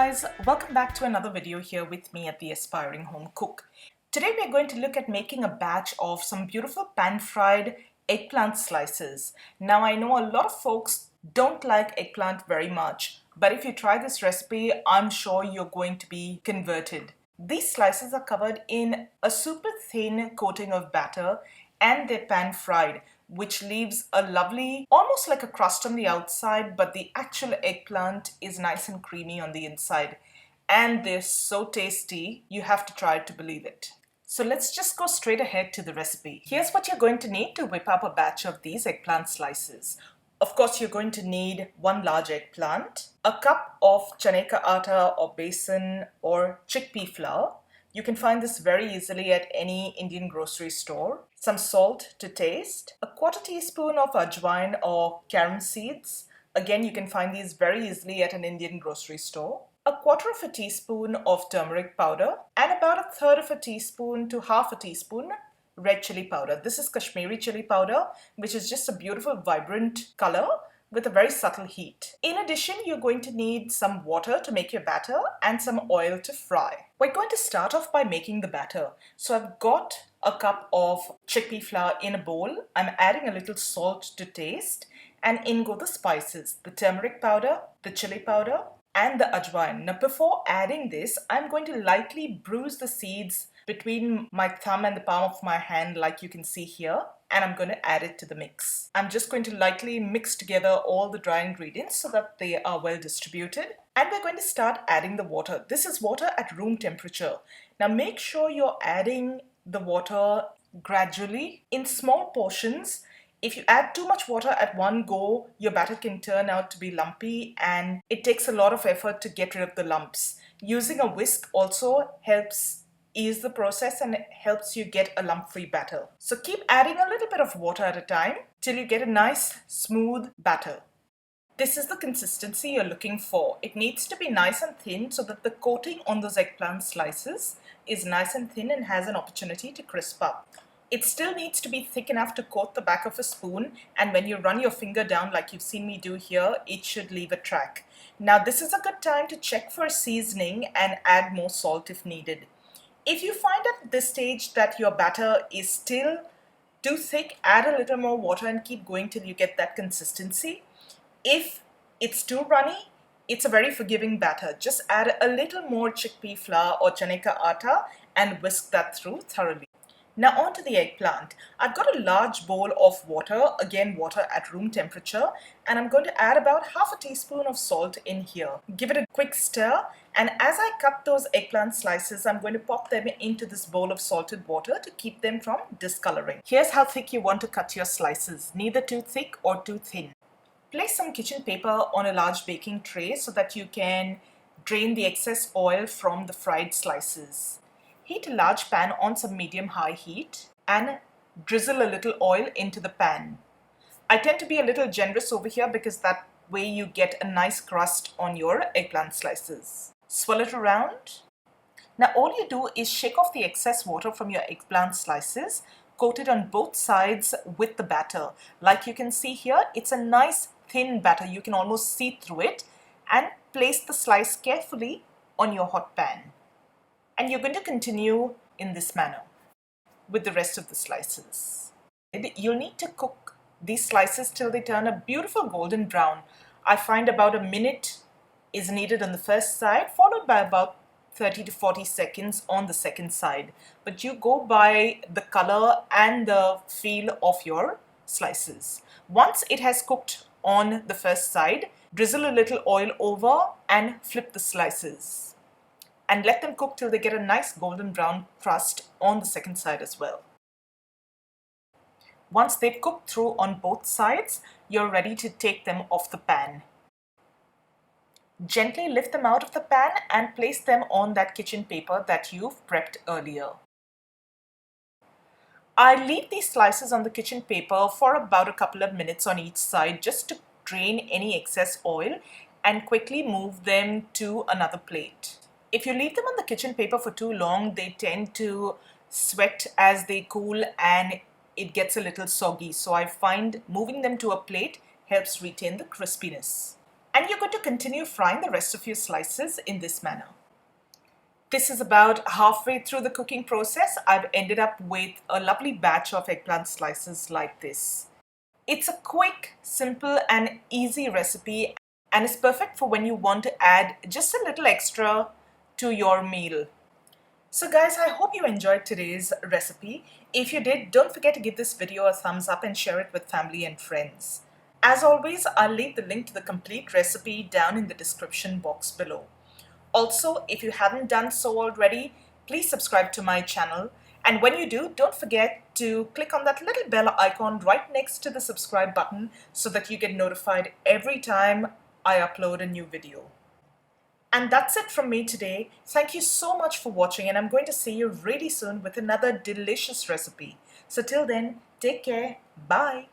guys, welcome back to another video here with me at the Aspiring Home Cook. Today we are going to look at making a batch of some beautiful pan-fried eggplant slices. Now I know a lot of folks don't like eggplant very much, but if you try this recipe, I'm sure you're going to be converted. These slices are covered in a super thin coating of batter and they're pan-fried, which leaves a lovely, almost like a crust on the outside, but the actual eggplant is nice and creamy on the inside. And they're so tasty, you have to try it to believe it. So let's just go straight ahead to the recipe. Here's what you're going to need to whip up a batch of these eggplant slices. Of course, you're going to need one large eggplant, a cup of chane ka atta or besan or chickpea flour. You can find this very easily at any Indian grocery store. Some salt to taste, a quarter teaspoon of ajwain or carom seeds. Again, you can find these very easily at an Indian grocery store. A quarter of a teaspoon of turmeric powder and about a third of a teaspoon to half a teaspoon red chili powder. This is Kashmiri chili powder, which is just a beautiful, vibrant color with a very subtle heat. In addition, you're going to need some water to make your batter and some oil to fry. We're going to start off by making the batter. So I've got a cup of chickpea flour in a bowl. I'm adding a little salt to taste, and in go the spices, the turmeric powder, the chili powder, and the ajwain. Now before adding this, I'm going to lightly bruise the seeds between my thumb and the palm of my hand like you can see here, and I'm going to add it to the mix. I'm just going to lightly mix together all the dry ingredients so that they are well distributed, and we're going to start adding the water. This is water at room temperature. Now make sure you're adding the water gradually in small portions. If you add too much water at one go, your batter can turn out to be lumpy, and it takes a lot of effort to get rid of the lumps. Using a whisk also helps ease the process and it helps you get a lump-free batter. So keep adding a little bit of water at a time till you get a nice smooth batter. This is the consistency you're looking for. It needs to be nice and thin so that the coating on those eggplant slices is nice and thin and has an opportunity to crisp up. It still needs to be thick enough to coat the back of a spoon, and when you run your finger down like you've seen me do here, it should leave a track. Now this is a good time to check for seasoning and add more salt if needed. If you find at this stage that your batter is still too thick, add a little more water and keep going till you get that consistency. If it's too runny, it's a very forgiving batter. Just add a little more chickpea flour or chane ka atta and whisk that through thoroughly. Now on to the eggplant. I've got a large bowl of water, again water at room temperature, and I'm going to add about half a teaspoon of salt in here. Give it a quick stir, and as I cut those eggplant slices, I'm going to pop them into this bowl of salted water to keep them from discoloring. Here's how thick you want to cut your slices, neither too thick or too thin. Place some kitchen paper on a large baking tray so that you can drain the excess oil from the fried slices. Heat a large pan on some medium-high heat and drizzle a little oil into the pan. I tend to be a little generous over here because that way you get a nice crust on your eggplant slices. Swirl it around. Now all you do is shake off the excess water from your eggplant slices, coat it on both sides with the batter. Like you can see here, it's a nice thin batter. You can almost see through it, and place the slice carefully on your hot pan. And you're going to continue in this manner with the rest of the slices. You'll need to cook these slices till they turn a beautiful golden brown. I find about a minute is needed on the first side, followed by about 30 to 40 seconds on the second side. But you go by the color and the feel of your slices. Once it has cooked on the first side, drizzle a little oil over and flip the slices. And let them cook till they get a nice golden brown crust on the second side as well. Once they've cooked through on both sides, you're ready to take them off the pan. Gently lift them out of the pan and place them on that kitchen paper that you've prepped earlier. I leave these slices on the kitchen paper for about a couple of minutes on each side just to drain any excess oil and quickly move them to another plate. If you leave them on the kitchen paper for too long, they tend to sweat as they cool and it gets a little soggy. So I find moving them to a plate helps retain the crispiness. and you're going to continue frying the rest of your slices in this manner. This is about halfway through the cooking process. I've ended up with a lovely batch of eggplant slices like this. It's a quick, simple and easy recipe and is perfect for when you want to add just a little extra to your meal. So guys, I hope you enjoyed today's recipe. If you did, don't forget to give this video a thumbs up and share it with family and friends. As always, I'll leave the link to the complete recipe down in the description box below. Also, if you haven't done so already, please subscribe to my channel. And when you do, don't forget to click on that little bell icon right next to the subscribe button so that you get notified every time I upload a new video. And that's it from me today. Thank you so much for watching, and I'm going to see you really soon with another delicious recipe. So till then, take care. Bye.